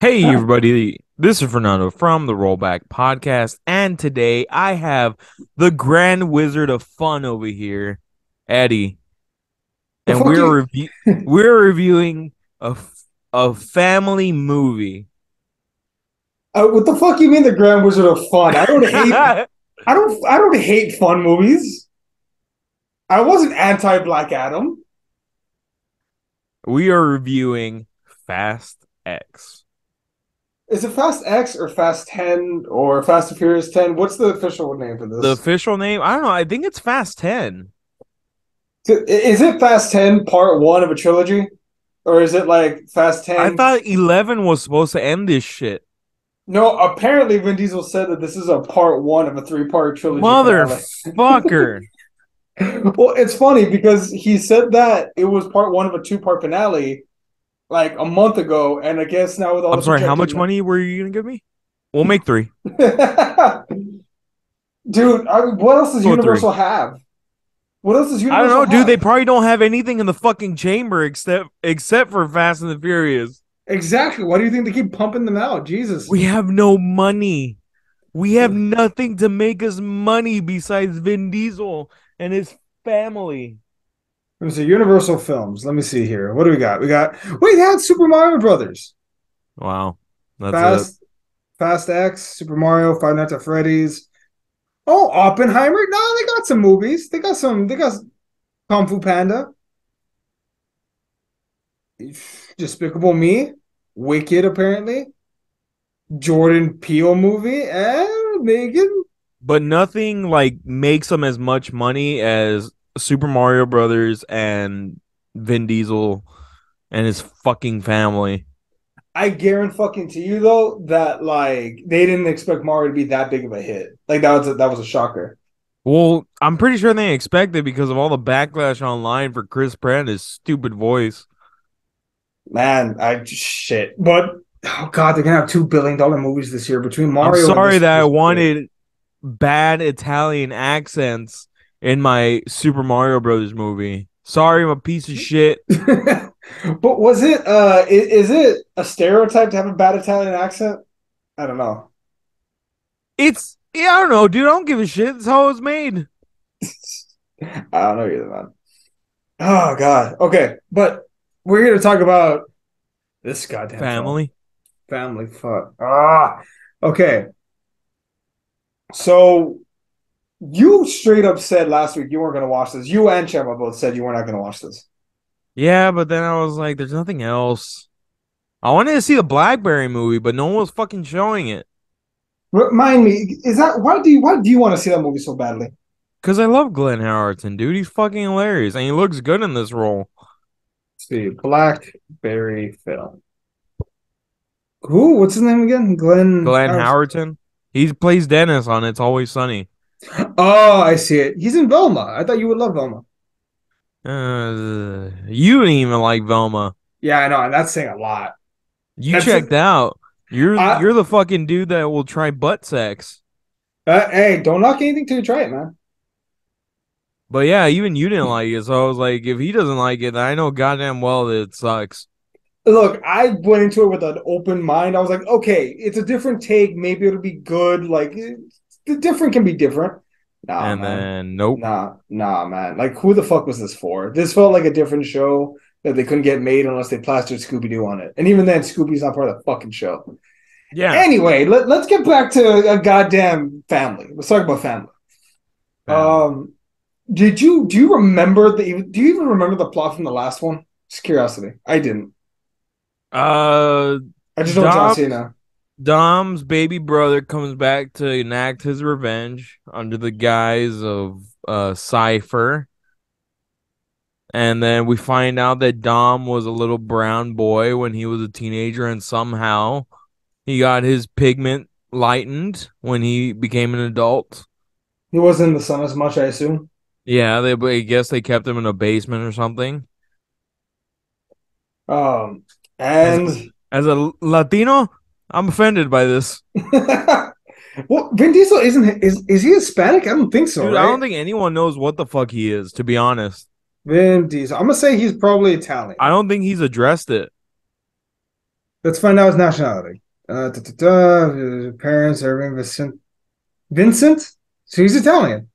Hey everybody, this is Fernando from the Rollback Podcast, and today I have the Grand Wizard of Fun over here, Eddie, The and fucking we're reviewing a family movie. what the fuck you mean the Grand Wizard of Fun? I don't hate fun movies. I wasn't anti Black Adam. We are reviewing Fast X. Is it Fast X or Fast 10 or Fast and Furious 10? What's the official name for The this? official name, I don't know, I think it's Fast 10. Is it Fast 10 part 1 of a trilogy? Or is it like Fast I 10? thought 11 was supposed to end this shit. No, apparently Vin Diesel said that this is a part 1 of a three-part trilogy finale. Motherfucker. Well, it's funny because he said that it was part 1 of a two-part finale like a month ago, and I guess now with all I'm the sorry, how projected much money were you gonna give me? We'll make three. Dude, what else does Go with three. Universal have? What else does I don't Universal know, dude. They have? probably don't have anything in the fucking chamber except for Fast and the Furious. Exactly. Why do you think they keep pumping them out? Jesus. We have no money. We have nothing to make us money besides Vin Diesel and his family. Let me see. Universal Films. Let me see here. What do we got? Wait, they had Super Mario Brothers. Wow, that's it. Fast Fast X, Super Mario, Five Nights at Freddy's. Oh, Oppenheimer. No, they got some movies. They got Kung Fu Panda. Despicable Me. Wicked, apparently. Jordan Peele movie. And Megan. But nothing like makes them as much money as Super Mario Brothers and Vin Diesel and his fucking family. I guarantee fucking to you though that like they didn't expect Mario to be that big of a hit. Like that was a shocker. Well, I'm pretty sure they expected because of all the backlash online for Chris Pratt and his stupid voice. Man, I shit. But oh god, they're gonna have $2 billion movies this year between I'm Mario and sorry that I this shit. wanted bad Italian accents in my Super Mario Brothers movie. Sorry, I'm a piece of shit. But was it is it a stereotype to have a bad Italian accent? I don't know. I don't know, dude. I don't give a shit. It's how it was made. I don't know either, man. Oh god. Okay, but we're here to talk about this goddamn film. Family. Family fuck. Okay. So you straight up said last week you weren't going to watch this. You and Chema both said you were not going to watch this. Yeah, but then I was like, there's nothing else. I wanted to see the Blackberry movie, but no one was fucking showing it. Remind me, is that why do you want to see that movie so badly? Because I love Glenn Howerton, dude. He's fucking hilarious. And he looks good in this role. Let's see, Blackberry film. Who? What's his name again? Glenn. Glenn Howerton. He plays Dennis on It's Always Sunny. Oh, I see it. He's in Velma. I thought you would love Velma. You didn't even like Velma. Yeah, I know, and that's saying a lot. You That's checked out. I. You're the fucking dude that will try butt sex. Hey, don't knock anything till you try it, man. But yeah, even you didn't like it. So I was like, if he doesn't like it, then I know goddamn well that it sucks. Look, I went into it with an open mind. I was like, okay, it's a different take. Maybe it'll be good. Like, the different can be different. Nah, And man. then nope. Nah, man. Like, who the fuck was this for? This felt like a different show that they couldn't get made unless they plastered Scooby Doo on it. And even then, Scooby's not part of the fucking show. Yeah. Anyway, let's get back to a goddamn family. Let's talk about family. Family. Um, do you even remember the plot from the last one? Just curiosity. I didn't. Uh I just know John Dom Cena. Dom's baby brother comes back to enact his revenge under the guise of Cypher. And then we find out that Dom was a little brown boy when he was a teenager, and somehow he got his pigment lightened when he became an adult. He wasn't in the sun as much, I assume. Yeah, I guess they kept him in a basement or something. Um, As and as a Latino, I'm offended by this. well, Vin Diesel is he Hispanic? I don't think so, Dude, I right? don't think anyone knows what the fuck he is, to be honest. Vin Diesel. I'm gonna say he's probably I Italian. don't think he's addressed it. Let's find out his nationality. Parents, Irving Vincent. Vincent? So he's Italian.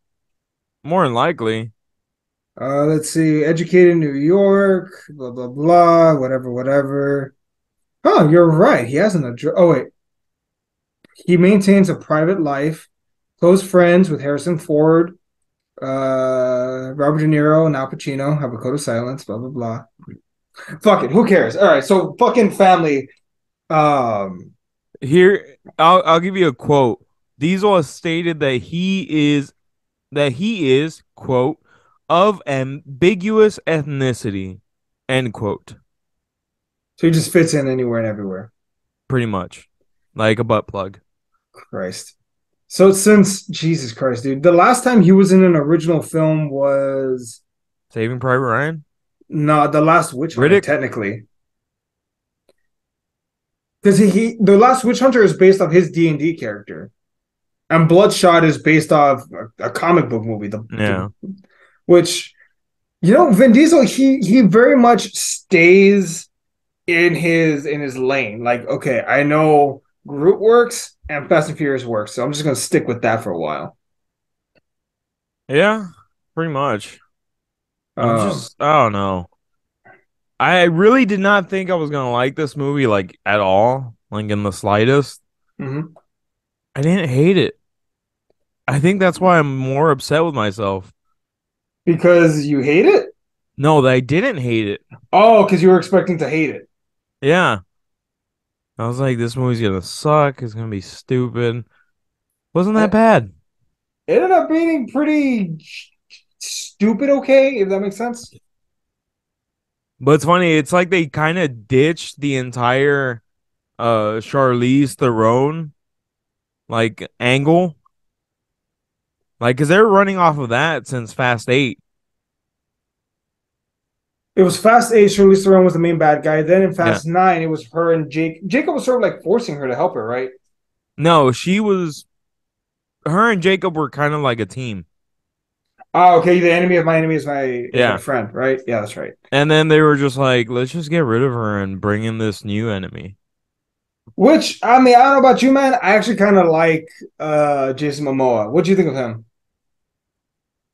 More than likely. Let's see. Educated in New York. Blah blah blah. Whatever, whatever. Oh, you're right. He has an address. Oh wait. He maintains a private life. Close friends with Harrison Ford, Robert De Niro, and Al Pacino. Have a code of silence. Blah blah blah. Fuck it. Who cares? All right. So fucking family. Um. Here, I'll give you a quote. Diesel has stated that he is quote of ambiguous ethnicity, end quote. So he just fits in anywhere and everywhere. Pretty much, like a butt plug. Christ. So since Jesus Christ, dude, the last time he was in an original film was Saving Private Ryan. not the Last Witch Hunter, Riddick. technically, because the Last Witch Hunter is based off his D&D character, and Bloodshot is based off a comic book movie. Yeah. Which Vin Diesel he very much stays in his lane. Like, okay, I know Groot works and Fast and Furious works, so I'm just gonna stick with that for a while. Yeah. Pretty much. Um, I don't know. I really did not think I was gonna like this movie like at all, like in the slightest. mhm. I didn't hate it. I think that's why I'm more upset with myself. Because you hate it? No, that I didn't hate it. Oh, because you were expecting to hate it. Yeah. I was like, this movie's gonna suck. It's gonna be stupid. Wasn't that It bad. ended up being pretty stupid, okay, if that makes sense. But it's funny, it's like they kind of ditched the entire Charlize Theron like angle. Like, cause they're running off of that since Fast 8. It was Fast 8, Charlize Theron was the main bad guy. Then in Yeah. Fast 9, it was her and Jake. Jacob was sort of like forcing her to help her, right? No, she was her and Jacob were kind of like a team. Ah, okay, the enemy of my enemy is my Yeah. friend, right? Yeah, that's right. And then they were just like, let's just get rid of her and bring in this new enemy. Which, I mean, I don't know about you, man. I actually kind of like Jason Momoa. What do you think of him?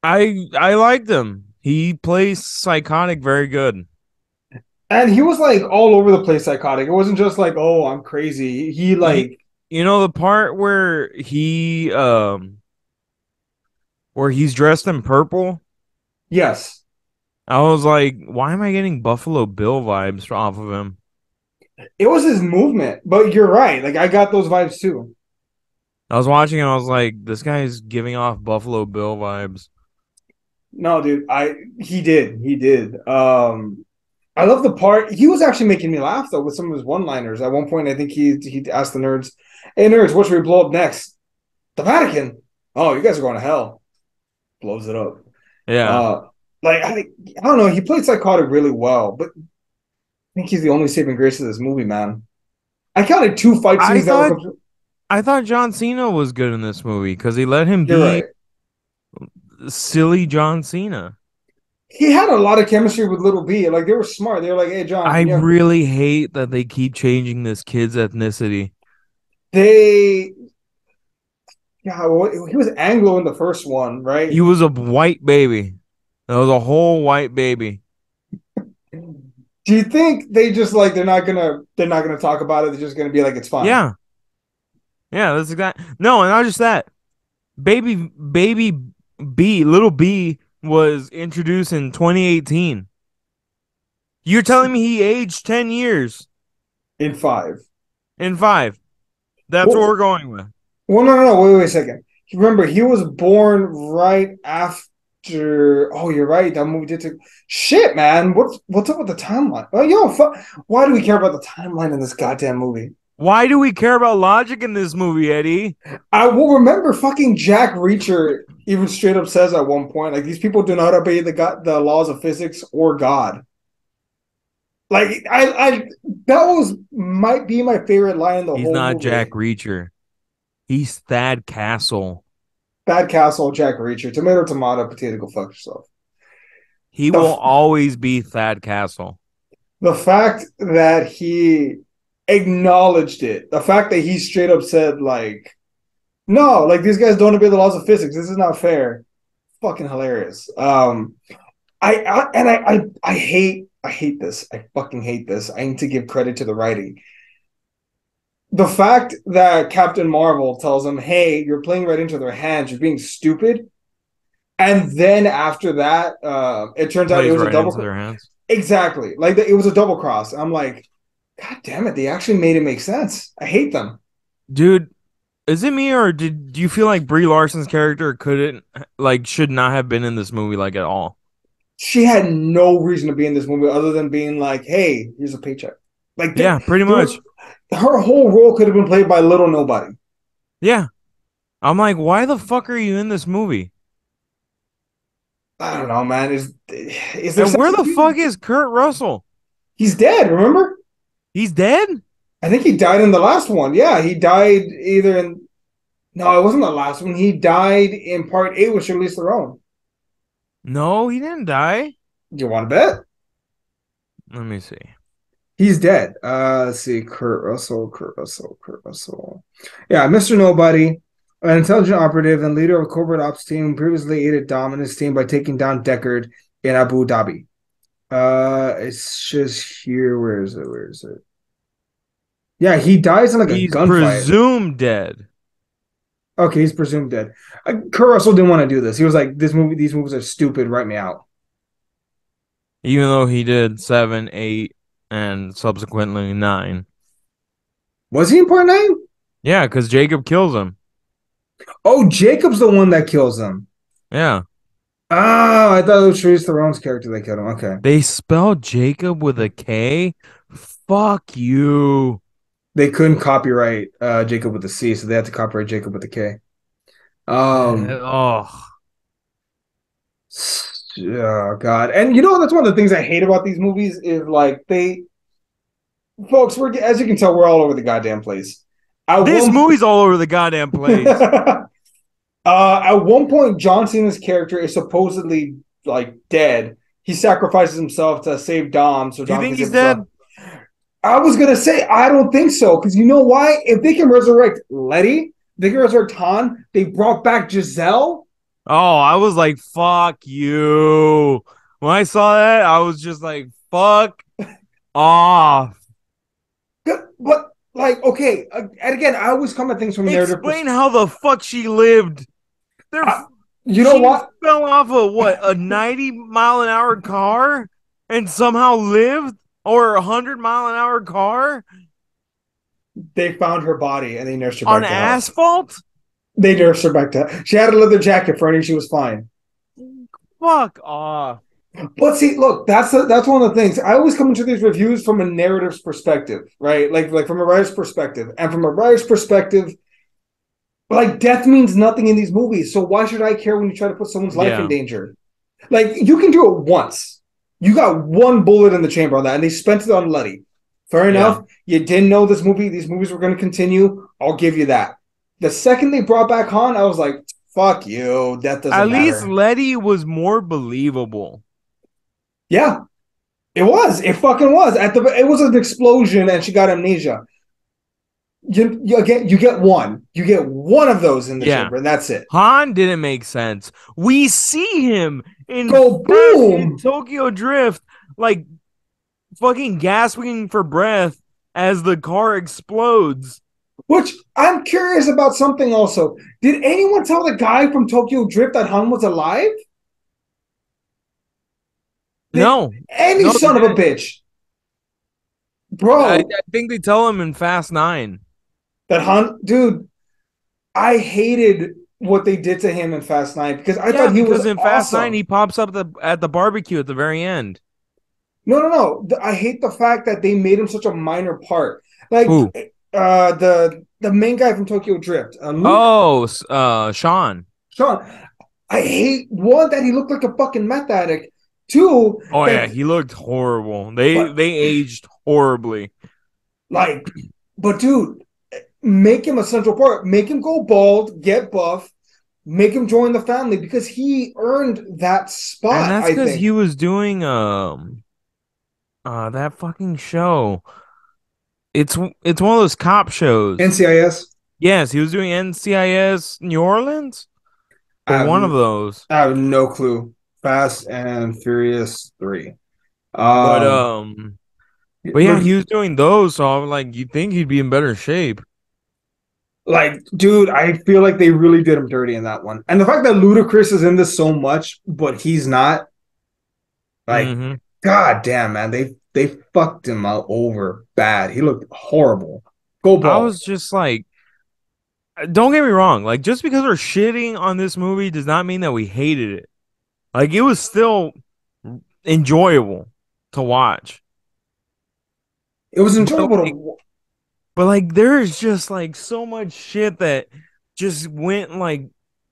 I liked him. He plays psychotic very good. And he was like all over the place psychotic. It wasn't just like, oh, I'm crazy. He You, like, you know the part where he's dressed in purple? yes. I was like, why am I getting Buffalo Bill vibes off of him? It was his movement, but you're right. Like I got those vibes too. I was watching and I was like, this guy is giving off Buffalo Bill vibes. No, dude, I he did. I love the part. He was actually making me laugh though with some of his one-liners. At one point, I think he asked the nerds, "Hey nerds, what should we blow up next? The Vatican? Oh, you guys are going to hell." Blows it up. Yeah. Uh, like I don't know. He played psychotic really well, but I think he's the only saving grace of this movie, man. I counted two fight I scenes that were. thought I thought John Cena was good in this movie because he let him You're be right. silly John Cena. He had a lot of chemistry with Little B. Like they were smart. They were like, "Hey, John, I can you?" really hate that they keep changing this kid's ethnicity. They, yeah, well, he was Anglo in the first one, right? He was a white baby. That was a whole white baby. Do you think they just like they're not gonna talk about it? They're just gonna be like it's fine. Yeah. Yeah, that's exact. No, and not just that. Baby B, little B was introduced in 2018. You're telling me he aged 10 years In five. in 5. That's what Well, we're going with. well, no, no, no. Wait a second. Remember, he was born right after. Oh, you're right. That movie did take. Shit, man. What's up with the timeline? Oh, why do we care about the timeline in this goddamn movie? Why do we care about logic in this movie, Eddie? I will remember fucking Jack Reacher even straight up says at one point, like these people do not obey the laws of physics or God. Like I that was might be my favorite line in the He's whole not Jack movie. Reacher. He's Thad Castle. Bad Castle, Jack Reacher, tomato, tomato, potato, go fuck yourself. He will The always be Thad Castle. the fact that he acknowledged it. The fact that he straight up said like, no, like these guys don't obey the laws of physics. This is not fair. Fucking hilarious. I hate this. I fucking hate this. I need to give credit to the writing. The fact that Captain Marvel tells him, "Hey, you're playing right into their hands. You're being stupid," and then after that, it turns out it Plays was a right into double. their hands. Exactly, like it was a double cross. I'm like, God damn it! They actually made it make sense. I hate them. Dude, is it me or do you feel like Brie Larson's character couldn't like should not have been in this movie like at all? She had no reason to be in this movie other than being like, "Hey, here's a paycheck." Like Yeah, pretty there was much. her whole role could have been played by little nobody. Yeah. I'm like, why the fuck are you in this movie? I don't know, man. Is there And where such a the thing? fuck is Kurt Russell? He's dead, remember? He's dead? I think he died in the last one. Yeah, he died either in no, it wasn't the last one. He died in part eight with Charlize Theron. No, he didn't die. Do you want to bet? Let me see. He's dead. Let's see. Kurt Russell. Yeah, Mr. Nobody, an intelligent operative and leader of a corporate ops team, previously aided Dom and his team by taking down Deckard in Abu Dhabi. It's just here. Where is it? Where is it? Yeah, he dies in like a He's gunfight. presumed dead. Okay, he's presumed dead. Kurt Russell didn't want to do this. He was like, these movies are stupid. Write me out." Even though he did 7, 8, and subsequently 9. Was he in part nine? Yeah, because Jacob kills him. Oh, Jacob's the one that kills him. Yeah. Oh, I thought it was Charlize Theron's character that killed him. Okay. They spelled Jacob with a K? Fuck you. They couldn't copyright Jacob with a C, so they had to copyright Jacob with a K. Um, Oh. oh God. And you know that's one of the things I hate about these movies is like they folks, we're as you can tell, we're all over the goddamn place. At This one movie's all over the goddamn place. at one point, John Cena's character is supposedly like dead. He sacrifices himself to save Dom, so Do you Dom think can he's save himself. dead? I was gonna say I don't think so because you know why? If they can resurrect Letty, they can resurrect Han. They brought back Giselle. Oh, I was like, fuck you. When I saw that, I was just like, fuck off. But like, okay, and again, I always come at things from narrative Explain perspective. how the fuck she lived. There, You know she what? fell off a what, a 90-mile-an-hour car and somehow lived, or 100-mile-an-hour car They found her body and they nursed her on back to health. asphalt. They nursed her back to. She had a leather jacket, Fernie. She was fine. Fuck off. But see, look, that's one of the things. I always come into these reviews from a narrative's perspective, right? Like from a writer's perspective, and from a writer's perspective, like death means nothing in these movies. So why should I care when you try to put someone's life in Yeah. danger? Like you can do it once. You got one bullet in the chamber on that, and they spent it on Letty. Fair Yeah. enough. You didn't know this movie; these movies were going to continue. I'll give you that. The second they brought back Han, I was like, "Fuck you! Death doesn't At least matter." Letty was more believable. Yeah, it was. It fucking was. It was an explosion, and she got amnesia. You get one. You get one of those in the Yeah. chamber, and that's it. Han didn't make sense. We see him Go in boom. Tokyo Drift, like fucking gasping for breath as the car explodes. Which I'm curious about something also. Did anyone tell the guy from Tokyo Drift that Han was alive? Did No, any no, they son of a didn't. bitch, I bro, think they tell him in Fast 9. that Han, dude, I hated what they did to him in Fast Nine because I Yeah, thought he was because in Fast 9 awesome. he pops up at the barbecue at the very end. No. I hate the fact that they made him such a minor part. Like Who? the main guy from Tokyo Drift, Luke, Oh, Sean. Sean. I hate one that he looked like a fucking meth addict. Two Oh yeah, that he looked horrible. They but they aged horribly. like, but dude, make him a central part. Make him go bald, get buff, make him join the family because he earned that And spot. that's I because he think. was doing that fucking show. It's it's one of those cop shows. NCIS. Yes, he was doing NCIS New Orleans, I but have one of those. I have no clue. Fast and Furious 3. But Um, but yeah, he look, was doing those, so I'm like, you think he'd be in better shape. like, dude, I feel like they really did him dirty in that one. And the fact that Ludacris is in this so much, but he's not, like, Hmm. god damn, man, they fucked him out over bad. He looked horrible. Go I bald. was just like, don't get me wrong, like just because we're shitting on this movie does not mean that we hated it. Like it was still enjoyable to watch. It was But enjoyable like to. but like there's just like so much shit that just went like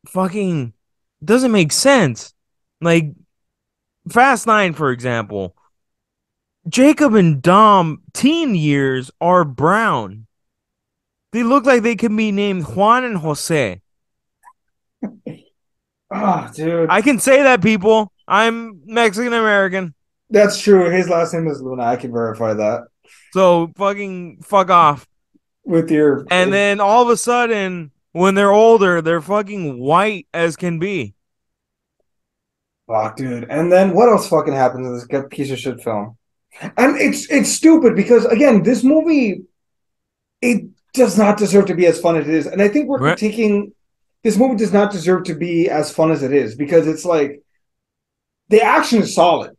fucking doesn't make sense. Like Fast 9 for example. Jacob and Dom teen years are brown. They look like they could be named Juan and Jose. Ah, dude, I can say that, people. I'm Mexican American. that's true. His last name is Luna. I can verify that So fucking fuck off. with your. And then all of a sudden, when they're older, they're fucking white as can be. Fuck, dude. And then what else fucking happens in this piece of shit film? And it's stupid because again, this movie it does not deserve to be as fun as it is. And I think we're Right? critiquing this movie does not deserve to be as fun as it is because it's like the action is solid,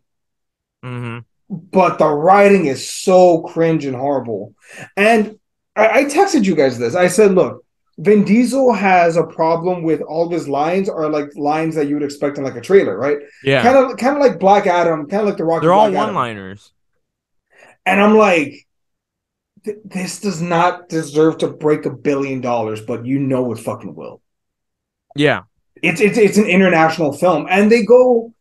Mm-hmm. but the writing is so cringe and horrible. And I texted you guys this. I said, look, Vin Diesel has a problem with all of his lines are like lines that you would expect in like a trailer, right? Yeah. Kind of like Black Adam, kind of like The Rock They're and all Black one Adam. liners. And I'm like, this does not deserve to break $1 billion, but you know it fucking will. Yeah. It's an international film, and they go.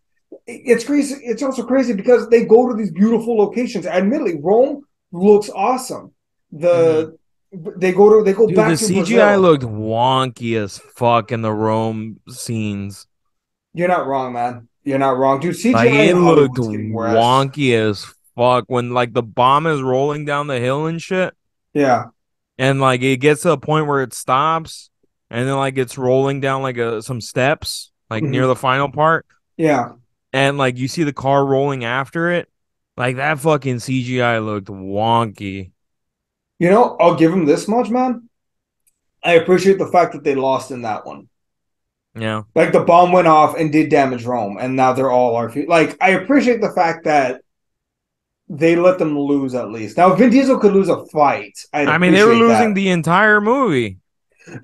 It's crazy. It's also crazy because they go to these beautiful locations. Admittedly, Rome looks awesome. Mm-hmm. The they go Dude, the back to CGI Brazil. looked wonky as fuck in the Rome scenes. You're not wrong, man. You're not wrong, dude. Like CGI in it looked Hollywood's getting worse. wonky as fuck when like the bomb is rolling down the hill and shit. Yeah. And like it gets to a point where it stops and then like it's rolling down like some steps like near Mhm. the final part Yeah. and like you see the car rolling after it like that fucking CGI looked wonky. You know, I'll give them this much, man. I appreciate the fact that they lost in that one. Yeah, Like the bomb went off and did damage Rome, and now they're all our like. I appreciate the fact that they let them lose at least. Now, if Vin Diesel could lose a fight, I'd I mean they were appreciate losing that. the entire movie.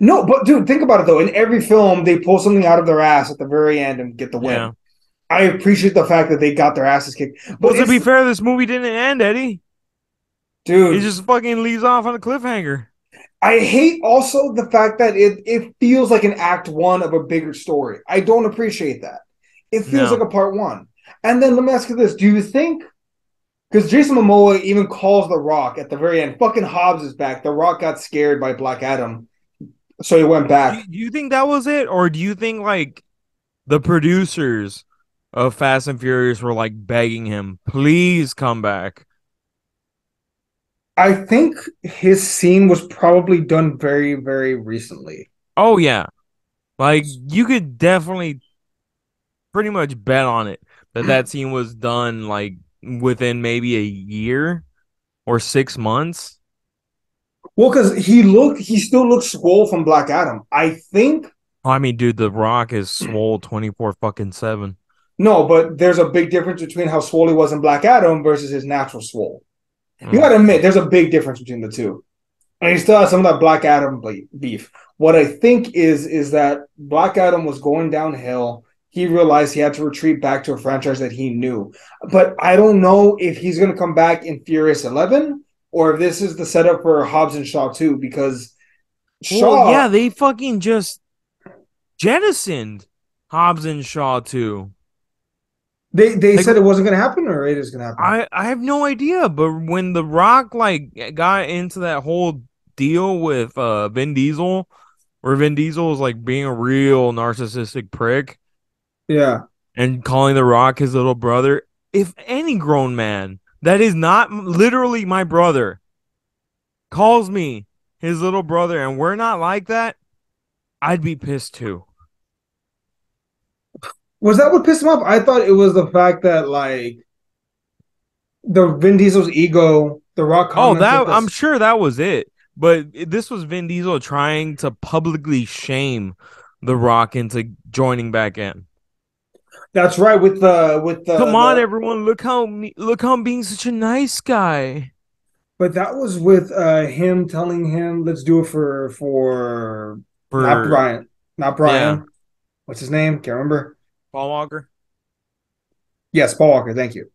No, but dude, think about it though. In every film, they pull something out of their ass at the very end and get the Yeah, win. I appreciate the fact that they got their asses kicked, well but to be it's fair this movie didn't end, Eddie. It dude. just fucking leaves off on a cliffhanger. I hate also the fact that it feels like an act one of a bigger story. I don't appreciate that. It feels like No. a part one. And then let me ask you this: do you think because Jason Momoa even calls The Rock at the very end. Fucking Hobbs is back. The Rock got scared by Black Adam, so he went back. Do you think that was it or do you think like the producers of Fast and Furious were like begging him, please come back? I think his scene was probably done very, very recently. Oh yeah, like you could definitely pretty much bet on it that that scene was done like within maybe a year or 6 months. Well, because he still looks swole from Black Adam. I think Oh, I mean, dude, The Rock is swole 24 fucking 7. no, but there's a big difference between how swole he was in Black Adam versus his natural swole. You Mm. got to admit, there's a big difference between the two. And he still has some of that Black Adam beef. What I think is that Black Adam was going downhill. He realized he had to retreat back to a franchise that he knew. But I don't know if he's going to come back in Furious 11 or if this is the setup for Hobbs and Shaw 2 because Well, Shaw yeah, they fucking just jettisoned Hobbs and Shaw too. they Like said it wasn't going to happen or it is going to happen. I have no idea, but when The Rock like got into that whole deal with Vin Diesel, where Vin Diesel was like being a real narcissistic prick Yeah. and calling The Rock his little brother, if any grown man that is not literally my brother calls me his little brother and we're not like that, I'd be pissed too. Was that what pissed him off? I thought it was the fact that like the Vin Diesel's ego, The Rock Oh, commented that I'm this. sure that was it. But this was Vin Diesel trying to publicly shame The Rock into joining back in. That's right with Come on, the everyone! Look how I'm being such a nice guy. but that was with him telling him let's do it for not For Brian, not yeah, Brian. What's his name? Can't remember. Paul Walker. Yes, Paul Walker. Thank you.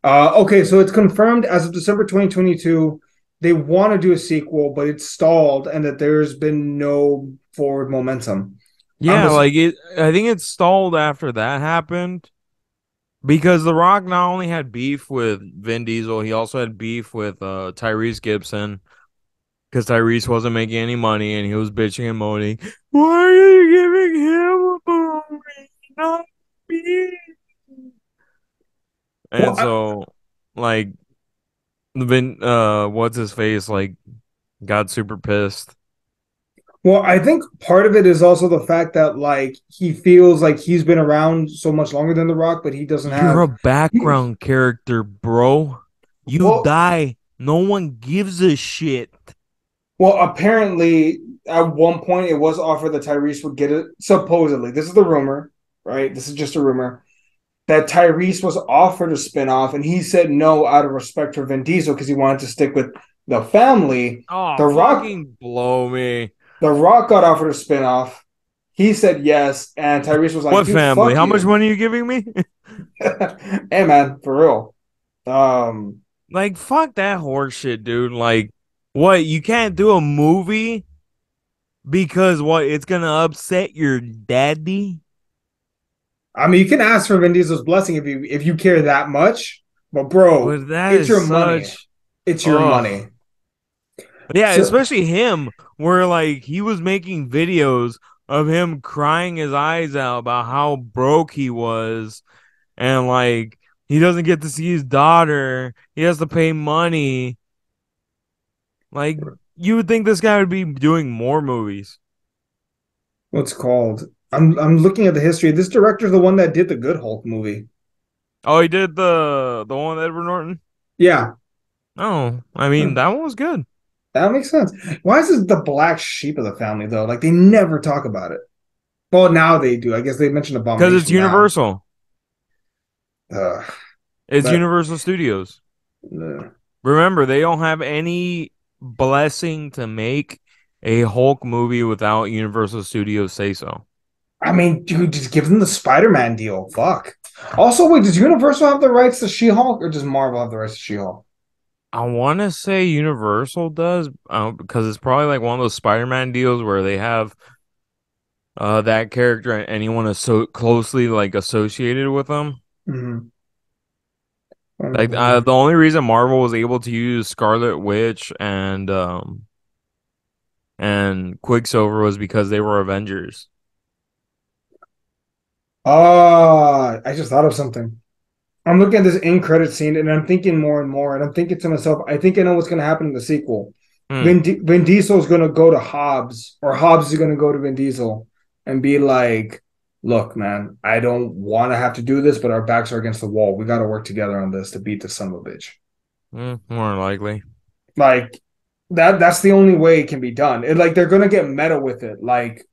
Okay, so it's confirmed as of December 2022. They want to do a sequel, but it's stalled, and that there's been no forward momentum. I'm Yeah, like it. I think it stalled after that happened because The Rock not only had beef with Vin Diesel, he also had beef with Tyrese Gibson because Tyrese wasn't making any money and he was bitching and moaning. Why are you giving him a movie, not me? And well, I, so, like, Vin, what's his face, like, got super pissed. well, I think part of it is also the fact that like he feels like he's been around so much longer than The Rock, but he doesn't You're have. a He, background character, bro. You well, die. No one gives a shit. well, apparently at one point it was offered that Tyrese would get it. Supposedly, this is the rumor, right? This is just a rumor that Tyrese was offered a spinoff and he said no out of respect for Vin Diesel because he wanted to stick with the family. Oh, The Rock, fucking blow me. The Rock got offered a spinoff. He said yes, and Tyrese was like, What "Dude, family? fuck How much you." money are you giving me? Hey man, for real. Um, Like, fuck that horse shit, dude. Like, what? You can't do a movie because what? It's gonna upset your daddy? I mean, you can ask for Vin Diesel's blessing if you care that much, but bro, But that it's is your money. such. It's your Ugh. money. Yeah, So, especially him, where like he was making videos of him crying his eyes out about how broke he was, and like he doesn't get to see his daughter. He has to pay money. Like you would think this guy would be doing more movies. what's it called? I'm looking at the history. This director's the one that did the Good Hulk movie. Oh, he did the one with Edward Norton. Yeah, Oh, I mean hmm, that one was good that makes sense. Why is this the black sheep of the family though? Like they never talk about it. Well, now they do. I guess they mentioned because it's Abomination now. Universal. Ugh, It's but Universal Studios. uh, Remember, they don't have any blessing to make a Hulk movie without Universal Studios say so. I mean, dude, just give them the Spider-Man deal. Fuck. Also, wait, does Universal have the rights to She-Hulk, or does Marvel have the rights to She-Hulk? I want to say Universal does, because it's probably like one of those Spider-Man deals where they have that character and anyone is so closely like associated with them. Mm-hmm. Like the only reason Marvel was able to use Scarlet Witch and Quicksilver was because they were Avengers. Ah, I just thought of something. I'm looking at this end credit scene and I'm thinking more and more, and I'm thinking to myself, I think I know what's going to happen in the sequel. Hmm. Vin Diesel is going to go to Hobbs, or Hobbs is going to go to Vin Diesel and be like, "Look, man, I don't want to have to do this, but our backs are against the wall. We got to work together on this to beat this son of a bitch." More likely. Like that's the only way it can be done. It, like they're going to get meta with it, like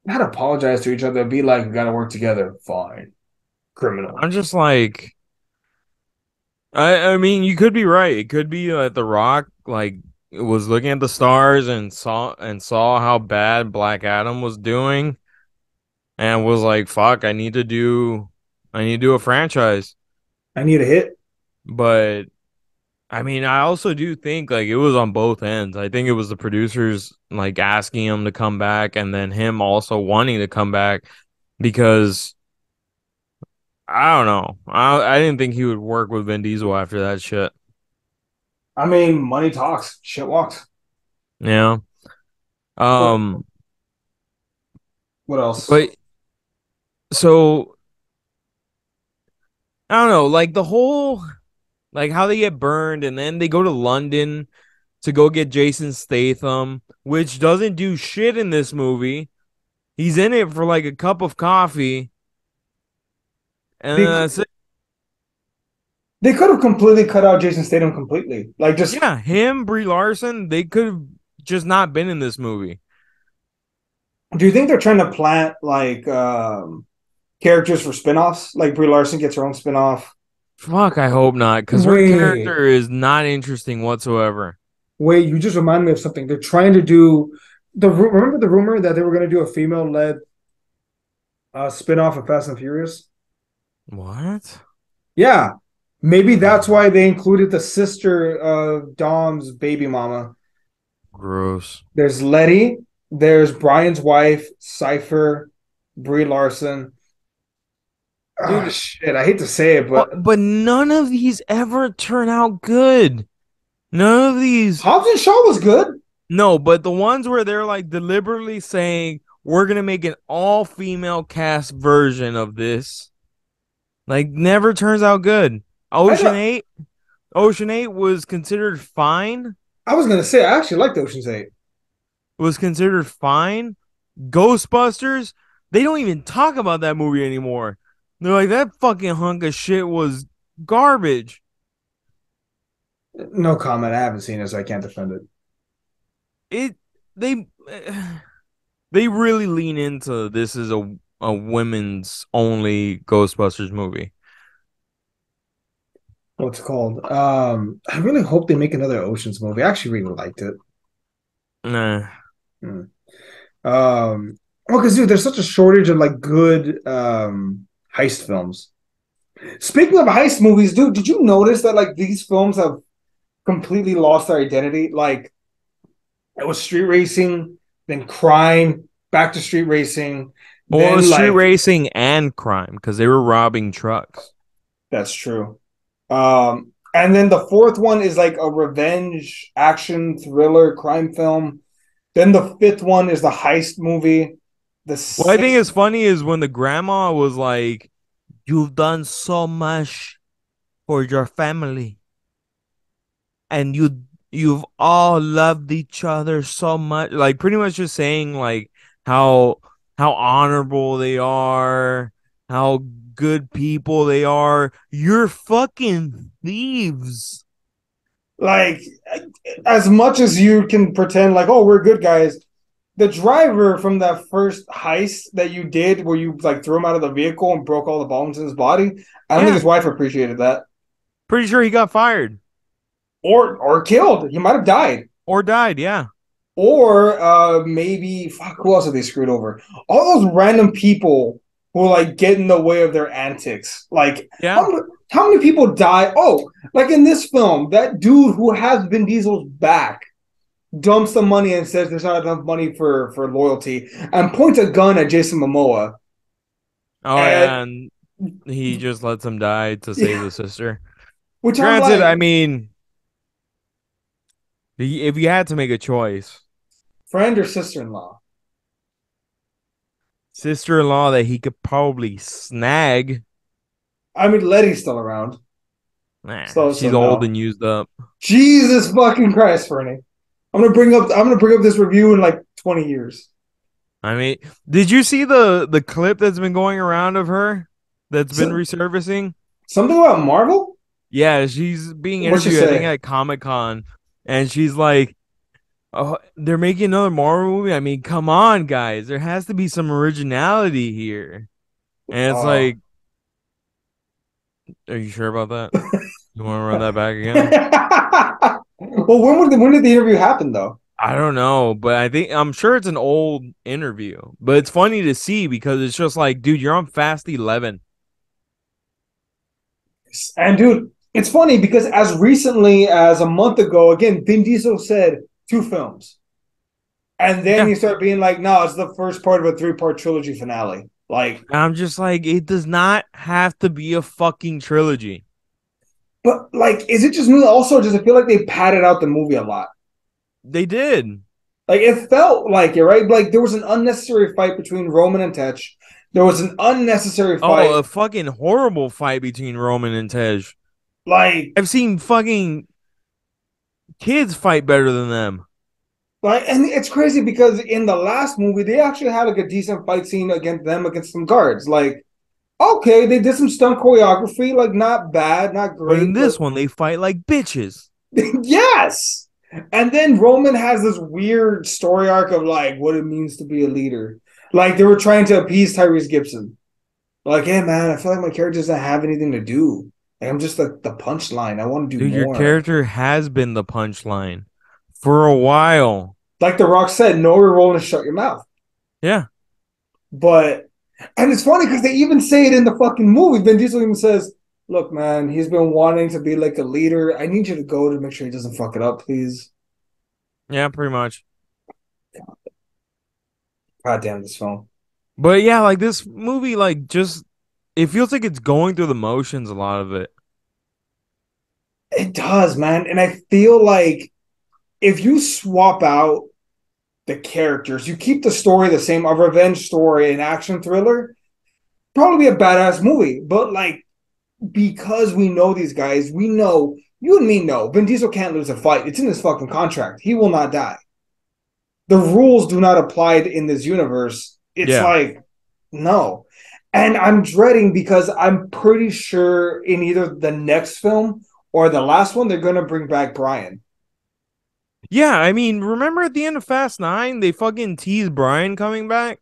not apologize to each other, be like, "We got to work together." Fine, criminal. I'm just like, I mean, you could be right. It could be that The Rock like was looking at the stars and saw how bad Black Adam was doing and was like, "Fuck, I need to do a franchise." I need a hit. But I mean, I also do think like it was on both ends. I think it was the producers like asking him to come back and then him also wanting to come back because I don't know. I didn't think he would work with Vin Diesel after that shit. I mean, money talks, shit walks. Yeah. What Um, what else? but so I don't know, like the whole like how they get burned and then they go to London to go get Jason Statham, which doesn't do shit in this movie. He's in it for like a cup of coffee, and They then that's it. they could have completely cut out Jason Statham completely. Like just Yeah, him, Brie Larson, they could have just not been in this movie. do you think they're trying to plant like characters for spin-offs? Like Brie Larson gets her own spin-off. Fuck, I hope not, because her Wait, character is not interesting whatsoever. wait, you just remind me of something. They're trying to do remember the rumor that they were going to do a female-led spin-off of Fast and Furious? What? Yeah. Maybe that's Oh, why they included the sister of Dom's baby mama. gross. There's Letty, there's Brian's wife, Cypher, Brie Larson. Ah, Dude, shit, I hate to say it, but but none of these ever turn out good. None of these. Hobbs and Shaw was good. No, but the ones where they're like deliberately saying, we're going to make an all female cast version of this, like, never turns out good. I Ocean know. 8. Ocean 8 was considered fine. I was gonna say I actually liked Ocean's 8. Was considered fine. Ghostbusters, they don't even talk about that movie anymore. They're like, that fucking hunk of shit was garbage. No comment. I haven't seen it, so I can't defend it. It they they really lean into this is a women's only Ghostbusters movie. What's it called? I really hope they make another Ocean's movie. I actually really liked it. Nah. Hmm. Well, because dude, there's such a shortage of like good heist films. Speaking of heist movies, dude, did you notice that like these films have completely lost their identity? Like it was street racing, then crime, back to street racing, Well, it then was street like racing and crime because they were robbing trucks. that's true. And then the fourth one is like a revenge action thriller crime film. Then the fifth one is the heist movie. The What I think sixth, is funny is when the grandma was like, "You've done so much for your family, and you've all loved each other so much." Like pretty much just saying like how how honorable they are, how good people they are. You're fucking thieves. like as much as you can pretend like, oh, we're good guys, the driver from that first heist that you did where you like threw him out of the vehicle and broke all the bones in his body, I don't think Yeah, his wife appreciated that. pretty sure he got fired Or killed. He might have died. or died. Yeah, Or maybe fuck, who else have they screwed over? All those random people who like get in the way of their antics. Like yeah, how many people die? Oh, like in this film, that dude who has Vin Diesel's back dumps the money and says there's not enough money for loyalty and points a gun at Jason Momoa. oh And yeah, and he just lets him die to save yeah, the sister. which I'm Granted, like, I mean, if you had to make a choice, friend or sister-in-law. sister-in-law that he could probably snag. I mean, Letty's still around. Nah, So she's old no. and used up. Jesus fucking Christ, Fernie. I'm gonna bring up this review in like 20 years. I mean, did you see the clip that's been going around of her that's been So, resurfacing? something about Marvel? Yeah, she's being What'd she interviewed, I think say? at Comic-Con, and she's like, "Oh, they're making another Marvel movie. I mean, come on, guys. There has to be some originality here." And it's Uh like, are you sure about that? You want to run that back again? well, when did the interview happen though? I don't know, but I'm sure it's an old interview. But it's funny to see because it's just like, dude, you're on Fast 11. And dude, it's funny because as recently as a month ago, again, Vin Diesel said two films. And then Yeah. he started being like, no, it's the first part of a three-part trilogy finale. Like, And I'm just like, it does not have to be a fucking trilogy. but like, is it just me? Also, does it feel like they padded out the movie a lot? They did. Like it felt like it, right? Like there was an unnecessary fight between Roman and Tech. There was an unnecessary Oh, fight. a fucking horrible fight between Roman and Tej. Like, I've seen fucking Kids fight better than them. Like, and it's crazy because in the last movie, they actually had like a decent fight scene against them against some guards. Like, okay, they did some stunt choreography, like not bad, not But in great, but this one, they fight like bitches. yes. And then Roman has this weird story arc of like what it means to be a leader. Like they were trying to appease Tyrese Gibson. Like, hey man, I feel like my character doesn't have anything to do. Like I'm just like the punchline. I want to do Dude, your more. character has been the punchline for a while. Like The Rock said, know your role and shut your mouth. Yeah. But and it's funny because they even say it in the fucking movie. Vin Diesel even says, "Look, man, he's been wanting to be like a leader. I need you to go to make sure he doesn't fuck it up, please." Yeah, pretty much. God damn this film. But yeah, like this movie, like just it feels like it's going through the motions, a lot of it. It does, man. And I feel like if you swap out the characters, you keep the story the same, a revenge story, an action thriller, probably be a badass movie. But like because we know these guys, we know you and me know Vin Diesel can't lose a fight. It's in his fucking contract. He will not die. The rules do not apply in this universe. It's Yeah. like, no. And I'm dreading because I'm pretty sure in either the next film or the last one, they're going to bring back Brian. Yeah, I mean, remember at the end of Fast 9, they fucking teased Brian coming back?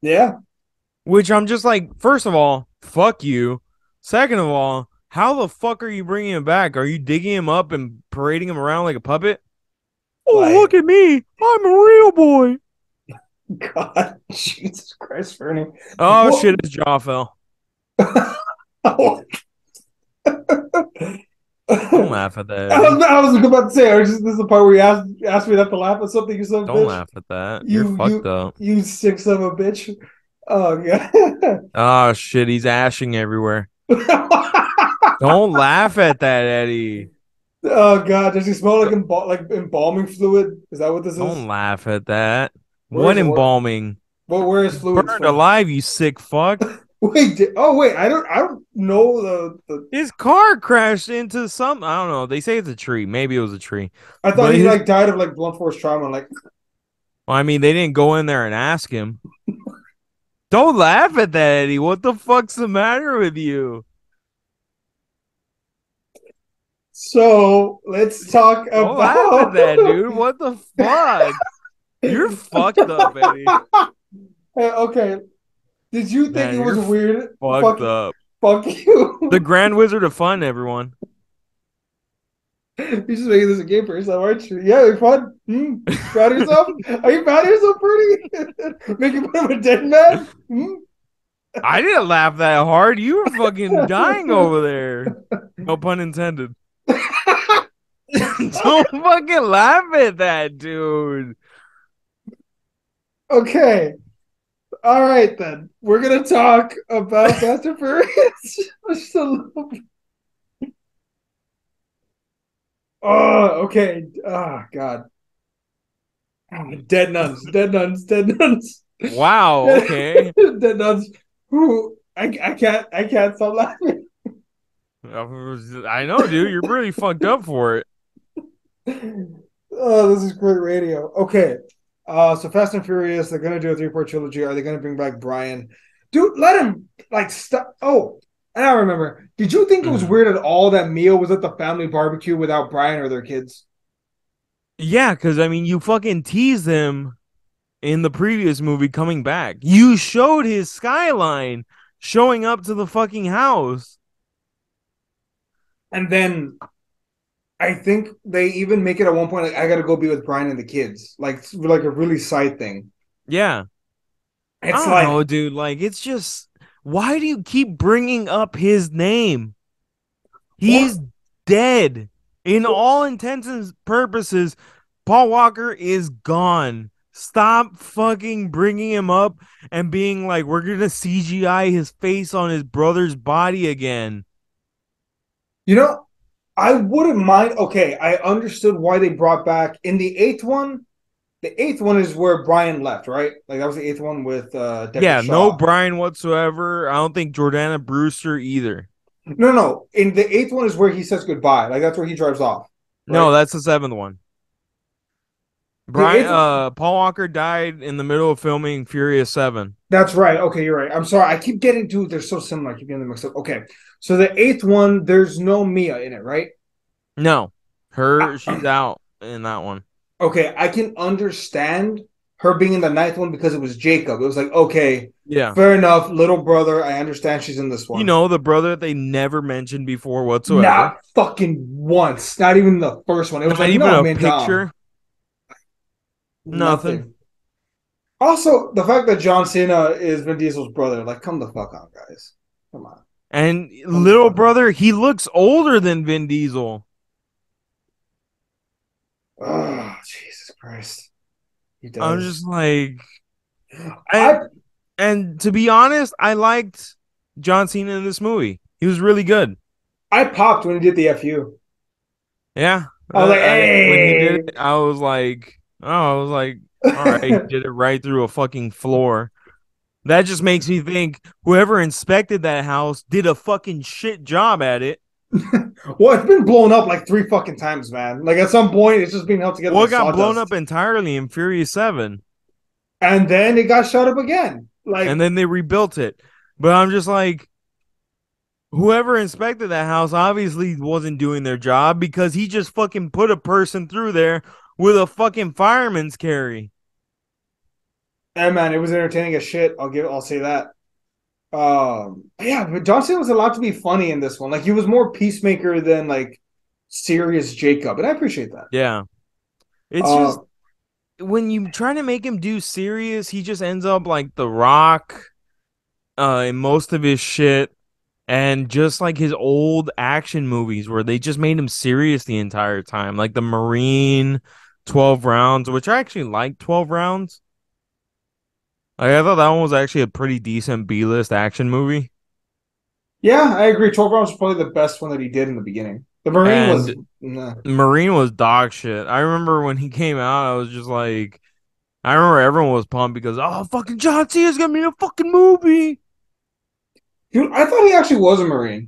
Yeah. Which I'm just like, first of all, fuck you. Second of all, how the fuck are you bringing him back? Are you digging him up and parading him around like a puppet? Oh, look Like, at me. I'm a real boy. God, Jesus Christ, Fernie. Oh, What? shit, his jaw fell. I Don't laugh at that, Eddie. was about to say, this is the part where you asked me not to laugh at something, you son of a Don't bitch. laugh at that. You're You, fucked you, up. you sick son of a bitch. Oh, yeah. Oh, shit, he's ashing everywhere. Don't laugh at that, Eddie. Oh God, does he smell like like embalming fluid? Is that what this Don't is? laugh at that. Where What is it? embalming? Where is He's fluids burned from? alive, you sick fuck. Wait, wait, I don't know the. His car crashed into some. I don't know. They say it's a tree. Maybe it was a tree. I thought But he his. like died of like blunt force trauma. Like, Well, I mean, they didn't go in there and ask him. Don't laugh at that, Eddie. What the fuck's the matter with you? so let's talk Don't laugh at about. that, dude. What the fuck? You're fucked up, Eddie. Hey, okay, did you think Man, it was you're weird? fucked up. Fuck The you. Grand Wizard of Fun, everyone. You're just making this a game for yourself, aren't you? Yeah, you're fun. Hmm? Proud of yourself? Are you proud of yourself, Bertie? Making fun of a dead man? Hmm? I didn't laugh that hard. You were fucking dying over there. No pun intended. Don't fucking laugh at that, dude. Okay. All right then. We're gonna talk about Fast and Furious. Just a little bit. Oh, okay. Oh God. Dead nuns. Dead nuns. Dead nuns. Wow, Dead, okay. dead nuns. Ooh, I can't stop laughing. I know, dude. You're really fucked up for it. Oh, this is great radio. Okay. So Fast and Furious, they're gonna do a three-part trilogy. Are they gonna bring back Brian? Dude, let him like stop. Oh, and I remember. Did you think it was Mhm. weird at all that Mia was at the family barbecue without Brian or their kids? Yeah, because I mean, you fucking teased him in the previous movie coming back. You showed his skyline showing up to the fucking house. And then I think they even make it at one point like I gotta go be with Brian and the kids, like a really side thing. Yeah. It's I don't like know, dude. Like, it's just, why do you keep bringing up his name? what He's dead. In all intents and purposes, Paul Walker is gone. Stop fucking bringing him up and being like, we're going to CGI his face on his brother's body again. you know, I wouldn't mind. Okay, I understood why they brought back in the eighth one. The eighth one is where Brian left, right? Like that was the eighth one with Deckard Yeah, no Shaw. Brian whatsoever. I don't think Jordana Brewster either. No, no. In the eighth one is where he says goodbye. Like that's where he drives off. No, right? that's the seventh one. The Brian eighth one. Paul Walker died in the middle of filming Furious 7. That's right. Okay, you're right. I'm sorry. I keep getting, dude, they're so similar. I keep getting them mixed up. Okay. So the eighth one, there's no Mia in it, right? No. She's I, out in that one. okay, I can understand her being in the ninth one because it was Jacob. It was like, okay, Yeah. fair enough, little brother. I understand she's in this You one. know, the brother that they never mentioned before whatsoever. Not fucking once. Not even the first one. It was Not like, even no, a man, Dom. picture. Nothing. Nothing. Also, the fact that John Cena is Vin Diesel's brother, like, come the fuck on, guys. Come on. And Come the little fuck on. brother, he looks older than Vin Diesel. Oh, Jesus Christ. He I'm does. just like, I and and to be honest, I liked John Cena in this movie. He was really good. I popped when he did the FU. Yeah. I was like, When he did hey. it, I was like, all right, he did it right through a fucking floor. That just makes me think whoever inspected that house did a fucking shit job at it. Well, it's been blown up like three fucking times, man. Like at some point, it's just being held together Well, by it got blown up sawdust, entirely in Furious 7, and then it got shut up again. and Like, then they rebuilt it. But I'm just like, whoever inspected that house obviously wasn't doing their job because he just fucking put a person through there with a fucking fireman's carry. and man, it was entertaining as shit. I'll say that. Yeah, but Johnson was allowed to be funny in this one. Like he was more peacemaker than like serious Jacob, and I appreciate that. Yeah. It's Uh, just when you try to make him do serious, he just ends up like The Rock in most of his shit, and just like his old action movies where they just made him serious the entire time, like the Marine 12 rounds, which I actually like 12 rounds. Like, I thought that one was actually a pretty decent B-list action movie. yeah, I agree. 12 rounds was probably the best one that he did in the beginning. The Marine was And nah. Marine was dog shit. I remember when he came out, I was just like, I remember everyone was pumped because, oh, fucking John Cena's gonna be in a fucking movie. Dude, I thought he actually was a Marine.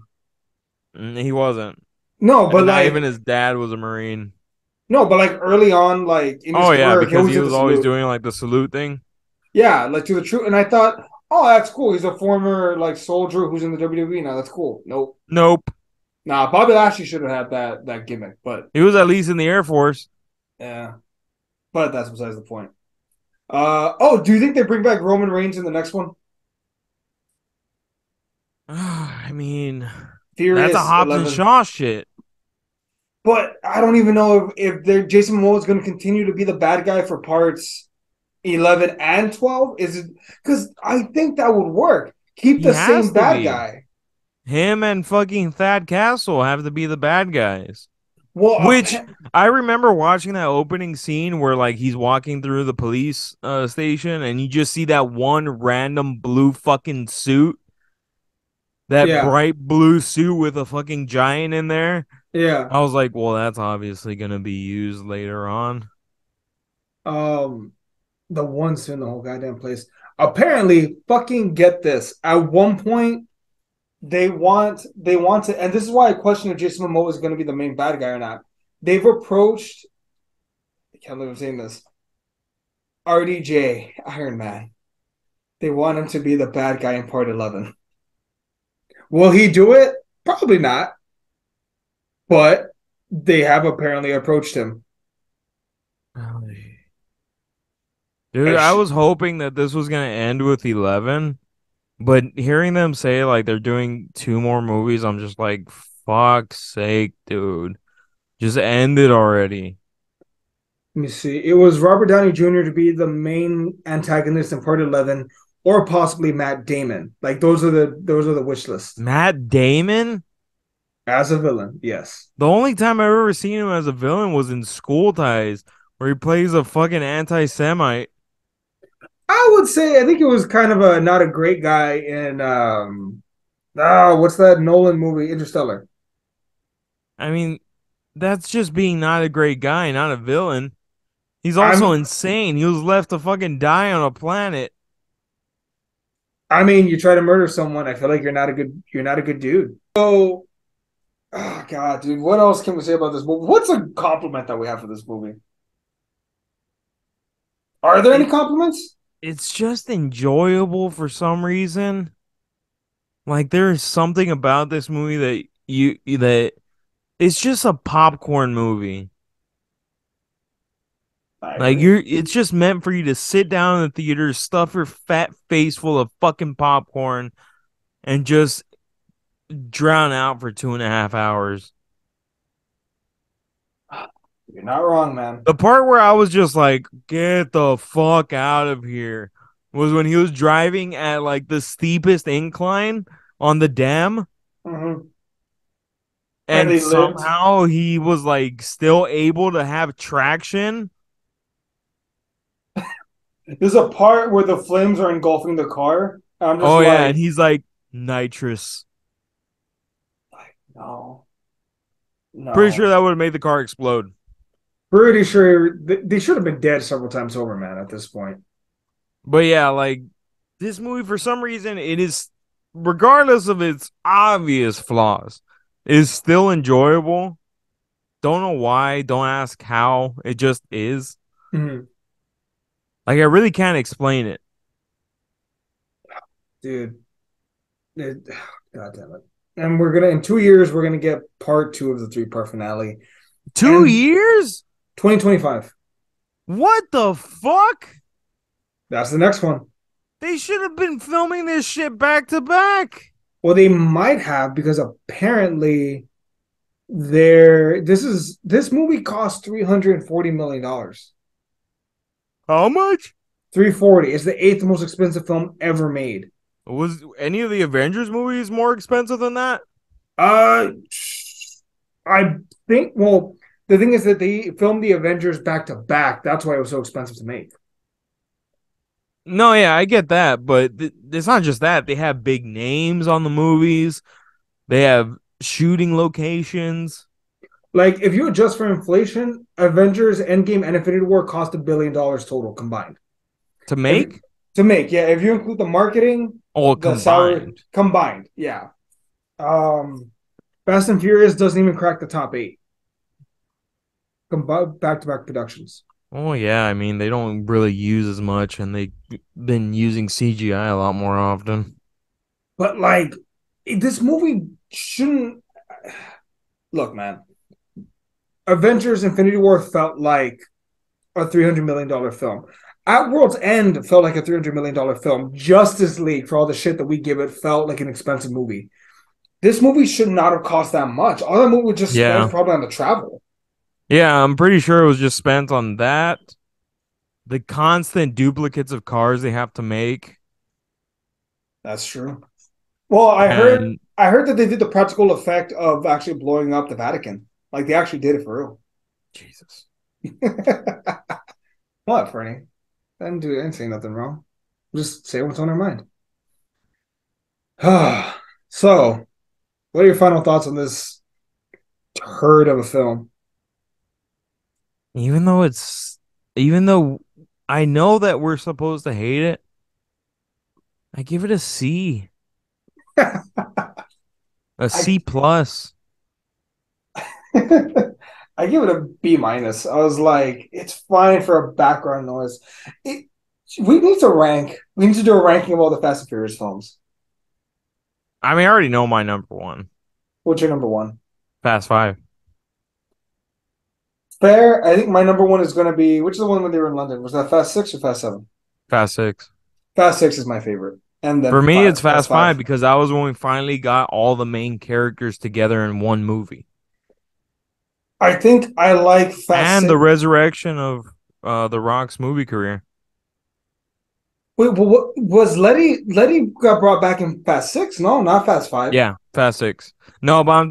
He wasn't. No, but And not even like his dad was a Marine. no, but like early on, like in his Oh, yeah, career, he because always he did the was always salute. doing like the salute thing. Yeah, like to the truth. And I thought, oh, that's cool. He's a former like soldier who's in the WWE now. That's cool. Nope. Nope. Nah, Bobby Lashley should have had that gimmick, but He was at least in the Air Force. yeah, but that's besides the point. Oh, do you think they bring back Roman Reigns in the next one? I mean, that's a Furious Hobbs and 11. Shaw shit. But I don't even know if they're Jason Momoa is going to continue to be the bad guy for parts 11 and 12. Is it because I think that would work? Keep He the has same to bad be. guy. Him and fucking Thad Castle have to be the bad guys. Well, Which I remember watching that opening scene where like he's walking through the police station and you just see that one random blue fucking suit, that yeah, bright blue suit with a fucking giant in there. yeah. I was like, well, that's obviously gonna be used later on. Um, the ones in the whole goddamn place. Apparently, fucking get this. At one point, they want to, and this is why I question if Jason Momoa is going to be the main bad guy or not. They've approached. I can't believe I'm saying this. RDJ Iron Man. They want him to be the bad guy in Part 11. Will he do it? Probably not. But they have apparently approached him. Dude, I was hoping that this was gonna end with 11, but hearing them say like they're doing two more movies, I'm just like, fuck's sake, dude. Just end it already. Let me see. It was Robert Downey Jr. to be the main antagonist in Part 11, or possibly Matt Damon. Like those are the wish lists Matt Damon? as a villain. Yes, The only time I've ever seen him as a villain was in School Ties, where he plays a fucking anti-Semite. I would say I think it was kind of a not a great guy in what's that Nolan movie Interstellar. I mean, that's just being not a great guy, not a villain. He's also I'm insane. He was left to fucking die on a planet. I mean, you try to murder someone, I feel like you're not a good dude. So Oh God, dude, what else can we say about this movie? What's a compliment that we have for this movie? Are there any It compliments? it's just enjoyable for some reason. Like there is something about this movie that it's just a popcorn movie. I Like agree. it's just meant for you to sit down in the theater, stuff your fat face full of fucking popcorn, and just drown out for 2.5 hours. You're not wrong, man. The part where I was just like, get the fuck out of here was when he was driving at like the steepest incline on the dam, Hmm. And and they lived. somehow he was like still able to have traction. There's a part where the flames are engulfing the car. And I'm just Oh yeah, and like, he's like nitrous. no, Pretty sure no. that would have made the car explode. Pretty sure they should have been dead several times over, man, at this point. But yeah, like this movie for some reason it is, regardless of its obvious flaws, is still enjoyable. Don't know why, don't ask how, it just is. Mhm. Like I really can't explain it. Dude, it, God damn it. And we're gonna in 2 years we're gonna get part two of the three-part finale. Two And years? 2025. What the fuck? That's the next one. They should have been filming this shit back to back. Well, they might have because apparently this movie cost $340 million. How much? 340 is the eighth most expensive film ever made. Was any of the Avengers movies more expensive than that? Uh, I think. Well, the thing is that they filmed the Avengers back to back. That's why it was so expensive to make. No, yeah, I get that, but it's not just that. They have big names on the movies. They have shooting locations Like, if you adjust for inflation, Avengers Endgame and Infinity War cost $1 billion total combined. to If make to make, yeah, if you include the marketing, or the salary combined. combined, yeah. Um, Fast and Furious doesn't even crack the top eight combined back to back productions. Oh yeah, I mean they don't really use as much, and they've been using CGI a lot more often. But like, this movie shouldn't look, man. Avengers Infinity War felt like a $300 million film. At World's End felt like a $300 million film. Justice League, for all the shit that we give it, felt like an expensive movie. This movie should not have cost that much. All that movie would just spend Yeah, probably on the travel. yeah, I'm pretty sure it was just spent on that. The constant duplicates of cars they have to make, That's true. Well, and I heard that they did the practical effect of actually blowing up the Vatican. Like they actually did it for Jesus. real. What, Fernie? I didn't say nothing wrong. Just say what's on our mind. So, what are your final thoughts on this turd of a film? Even though it's, even though I know that we're supposed to hate it, I give it a C, a I C plus. I give it a B minus. I was like, it's fine for a background noise. It, we need to rank. We need to do a ranking of all the Fast and Furious films. I mean, I already know my number one, What's your number one? Fast Five, Fair. I think my number one is going to be which is the one when they were in London? Was that Fast Six or Fast Seven? Fast Six. Fast Six is my favorite, and For then me, it's Fast Fast Five Five. because that was when we finally got all the main characters together in one movie, I think I like Fast and the Six. resurrection of the Rock's movie career. Wait, what was Letty? Letty got brought back in Fast Six? No, not Fast Five. Yeah, Fast Six. No, but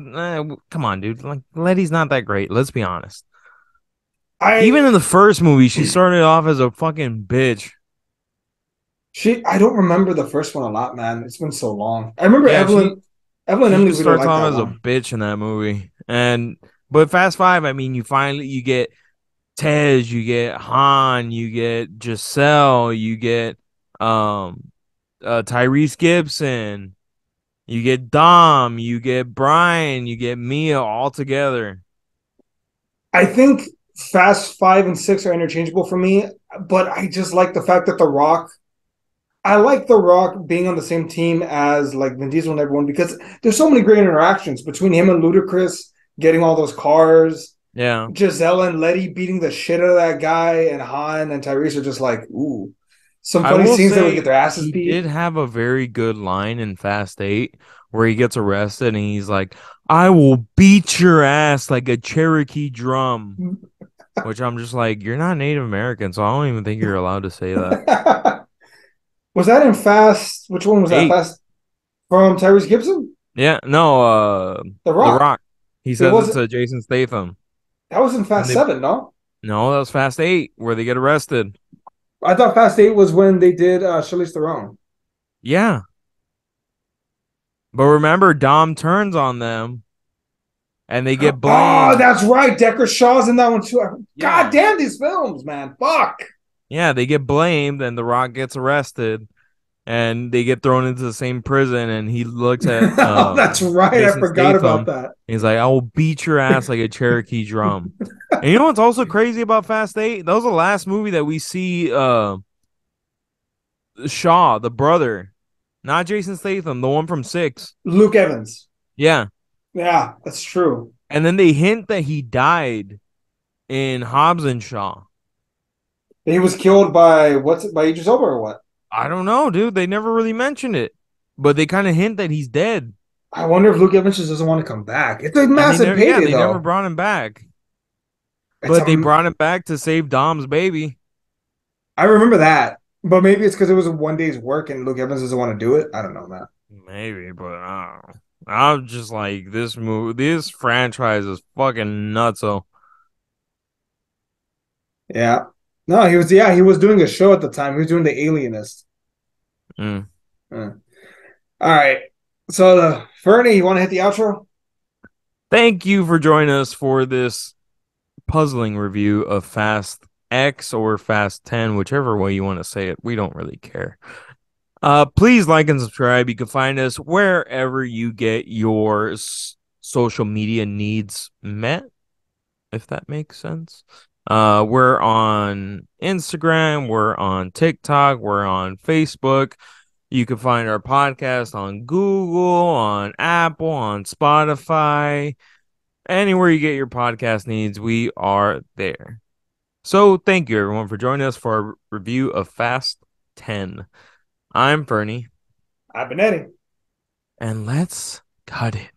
come on, dude. Like Letty's not that great. Let's be honest. I Even in the first movie, she started off as a fucking bitch. I don't remember the first one a lot, man. It's been so long. I remember Yeah, Evelyn she Emily just really starts liked off that as a one. bitch in that movie. And but Fast Five, I mean, you get Tej, you get Han, you get Giselle, you get um Tyrese Gibson. You get Dom, you get Brian, you get Mia all together. I think Fast Five and Six are interchangeable for me, but I just like the fact that The Rock. I like The Rock being on the same team as like Vin Diesel and everyone because there's so many great interactions between him and Ludacris, getting all those cars. Yeah. Giselle and Letty beating the shit out of that guy, and Han and Tyrese are just like, ooh. Some I funny will scenes there would get say their asses he did beat. have a very good line in Fast 8 where he gets arrested and he's like, I will beat your ass like a Cherokee drum. Which I'm just like, you're not Native American, so I don't even think you're allowed to say that. Was that in Fast? Which one was that? 8. Fast from Tyrese Gibson? Yeah, no, The The Rock. Rock. He It says it wasn't. to Jason Statham. That was in And Fast they Seven, no? no, that was Fast 8 where they get arrested. I thought Fast Eight was when they did Charlize Theron. Yeah. But remember, Dom turns on them and they get Oh, blamed. that's right. Decker Shaw's in that one too. God Yeah. damn these films, man. Fuck. Yeah, they get blamed and The Rock gets arrested and they get thrown into the same prison and he looks at Oh, that's right. I Jason forgot about Statham. that. He's like, I will beat your ass like a Cherokee drum. And you know what's also crazy about Fast 8? That was the last movie that we see Shaw, the brother, not Jason Statham, the one from 6. Luke Evans. Yeah. Yeah, that's true. And then they hint that he died in Hobbs and Shaw. He was killed by what's it by Idris Elba or what? I don't know, dude. They never really mentioned it. But they kind of hint that he's dead. I wonder if Luke Evans just doesn't want to come back. It's a And they massive never yeah, payday they never though. brought him back. It's But they brought him back to save Dom's baby. I remember that, but maybe it's because it was a 1 day's work and Luke Evans doesn't want to do it. I don't know, man. Maybe, but I don't know. I'm just like this franchise is fucking nutso. Yeah. No, he was. Yeah, he was doing a show at the time. He was doing The Alienist. Mm. Uh, All right. So, Fernie, you want to hit the outro? Thank you for joining us for this puzzling review of Fast X or Fast 10, whichever way you want to say it. We don't really care. Please like and subscribe. You can find us wherever you get your social media needs met, if that makes sense. We're on Instagram, we're on TikTok, we're on Facebook. You can find our podcast on Google, on Apple, on Spotify, anywhere you get your podcast needs, we are there. So thank you everyone for joining us for a review of Fast 10. I'm Fernie, I've been Eddie. and let's cut it.